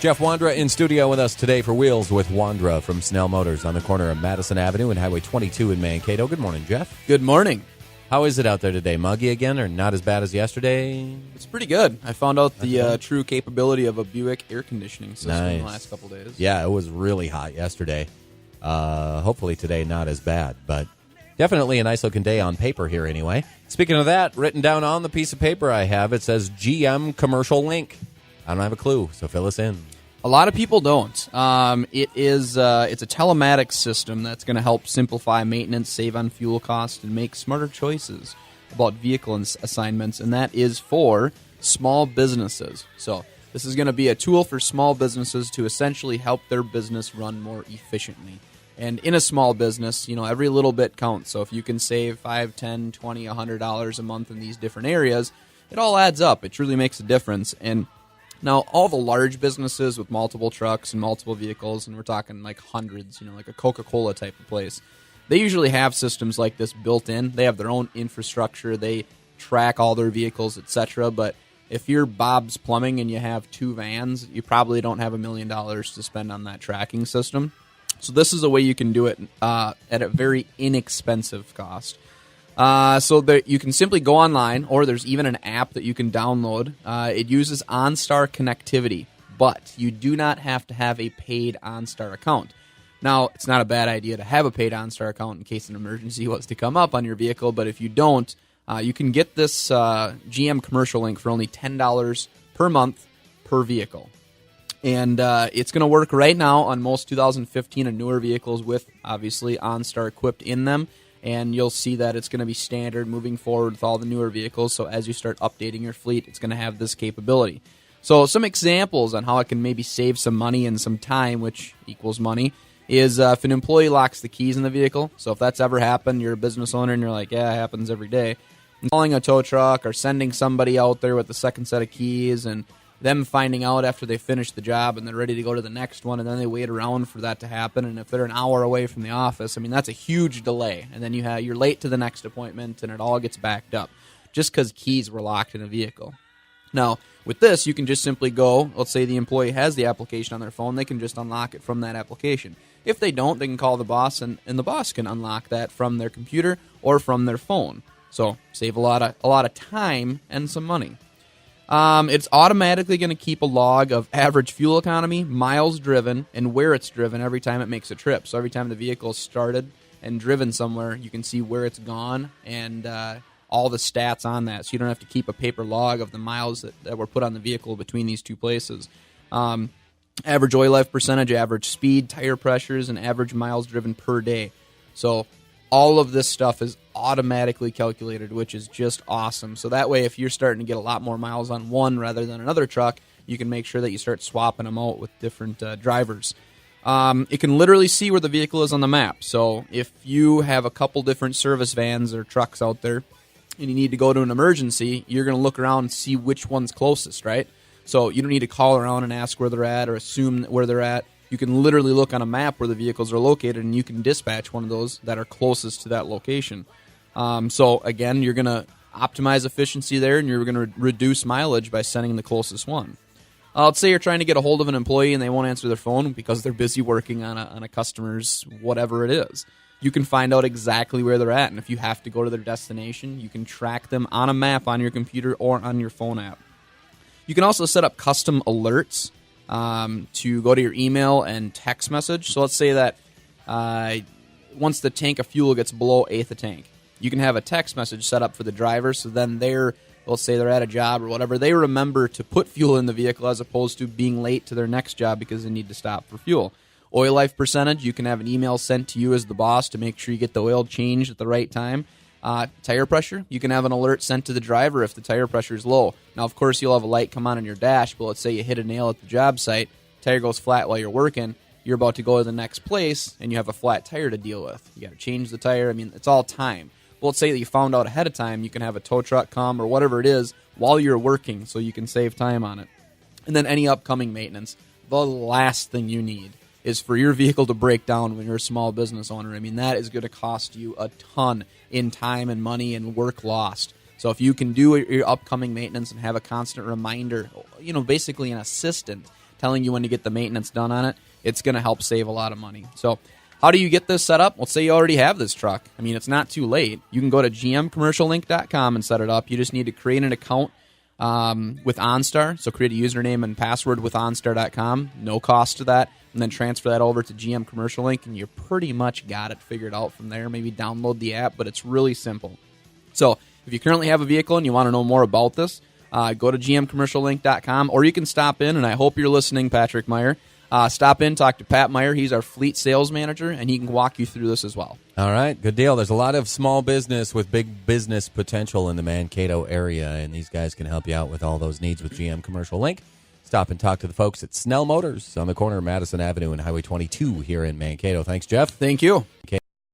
Jeff Wondra in studio with us today for Wheels with Wondra from Snell Motors on the corner of Madison Avenue and Highway 22 in Mankato. Good morning, Jeff. Good morning. How is it out there today? Muggy again, or not as bad as yesterday? It's pretty good. I found out the true capability of a Buick air conditioning system in the last couple days. Yeah, it was really hot yesterday. Hopefully today not as bad, but definitely a nice looking day on paper here anyway. Speaking of that, written down on the piece of paper I have, it says GM Commercial Link. I don't have a clue, so fill us in. A lot of people don't. It's a telematics system that's going to help simplify maintenance, save on fuel costs, and make smarter choices about vehicle assignments, and that is for small businesses. So this is going to be a tool for small businesses to essentially help their business run more efficiently. And in a small business, every little bit counts. So if you can save $5, $10, $20, $100 a month in these different areas, it all adds up. It truly makes a difference. And now, all the large businesses with multiple trucks and multiple vehicles, and we're talking like hundreds, like a Coca-Cola type of place, they usually have systems like this built in. They have their own infrastructure. They track all their vehicles, etc. But if you're Bob's Plumbing and you have 2 vans, you probably don't have $1 million to spend on that tracking system. So this is a way you can do it at a very inexpensive cost. So that you can simply go online, or there's even an app that you can download. It uses OnStar connectivity, but you do not have to have a paid OnStar account. Now, it's not a bad idea to have a paid OnStar account in case an emergency was to come up on your vehicle, but if you don't, you can get this GM Commercial Link for only $10 per month per vehicle. And it's going to work right now on most 2015 and newer vehicles with, obviously, OnStar equipped in them. And you'll see that it's going to be standard moving forward with all the newer vehicles. So as you start updating your fleet, it's going to have this capability. So some examples on how it can maybe save some money and some time, which equals money, is if an employee locks the keys in the vehicle. So if that's ever happened, you're a business owner and you're like, yeah, it happens every day. Calling a tow truck or sending somebody out there with the second set of keys and them finding out after they finish the job and they're ready to go to the next one, and then they wait around for that to happen. And if they're an hour away from the office, that's a huge delay. And then you're late to the next appointment, and it all gets backed up just because keys were locked in a vehicle. Now, with this, you can just simply go, let's say the employee has the application on their phone, they can just unlock it from that application. If they don't, they can call the boss, and the boss can unlock that from their computer or from their phone. So save a lot of time and some money. It's automatically going to keep a log of average fuel economy, miles driven, and where it's driven every time it makes a trip. So every time the vehicle is started and driven somewhere, you can see where it's gone and all the stats on that. So you don't have to keep a paper log of the miles that were put on the vehicle between these two places. Average oil life percentage, average speed, tire pressures, and average miles driven per day. So all of this stuff is automatically calculated, which is just awesome. So that way, if you're starting to get a lot more miles on one rather than another truck, you can make sure that you start swapping them out with different drivers. It can literally see where the vehicle is on the map. So if you have a couple different service vans or trucks out there and you need to go to an emergency, you're going to look around and see which one's closest, right? So you don't need to call around and ask where they're at or assume where they're at. You can literally look on a map where the vehicles are located, and you can dispatch one of those that are closest to that location. So, again, you're going to optimize efficiency there, and you're going to reduce mileage by sending the closest one. Let's say you're trying to get a hold of an employee, and they won't answer their phone because they're busy working on a customer's whatever it is. You can find out exactly where they're at, and if you have to go to their destination, you can track them on a map on your computer or on your phone app. You can also set up custom alerts to go to your email and text message. So let's say that once the tank of fuel gets below eighth of tank, you can have a text message set up for the driver, so then let's say they're at a job or whatever, they remember to put fuel in the vehicle as opposed to being late to their next job because they need to stop for fuel. Oil life percentage, you can have an email sent to you as the boss to make sure you get the oil changed at the right time. Tire pressure, you can have an alert sent to the driver if the tire pressure is low. Now, of course, you'll have a light come on your dash, but let's say you hit a nail at the job site, tire goes flat while you're working, you're about to go to the next place, and you have a flat tire to deal with. You got to change the tire. It's all time. Well, let's say that you found out ahead of time, you can have a tow truck come or whatever it is while you're working so you can save time on it. And then any upcoming maintenance, the last thing you need is for your vehicle to break down when you're a small business owner. That is going to cost you a ton in time and money and work lost. So if you can do your upcoming maintenance and have a constant reminder, basically an assistant telling you when to get the maintenance done on it, it's going to help save a lot of money. So how do you get this set up? Well, say you already have this truck. I mean, it's not too late. You can go to gmcommerciallink.com and set it up. You just need to create an account with OnStar. So create a username and password with OnStar.com. No cost to that. And then transfer that over to GM Commercial Link, and you pretty much got it figured out from there. Maybe download the app, but it's really simple. So if you currently have a vehicle and you want to know more about this, go to gmcommerciallink.com, or you can stop in, and I hope you're listening, Patrick Meyer. Stop in, talk to Pat Meyer. He's our fleet sales manager, and he can walk you through this as well. All right, good deal. There's a lot of small business with big business potential in the Mankato area, and these guys can help you out with all those needs with GM Commercial Link. Stop and talk to the folks at Snell Motors on the corner of Madison Avenue and Highway 22 here in Mankato. Thanks, Jeff. Thank you.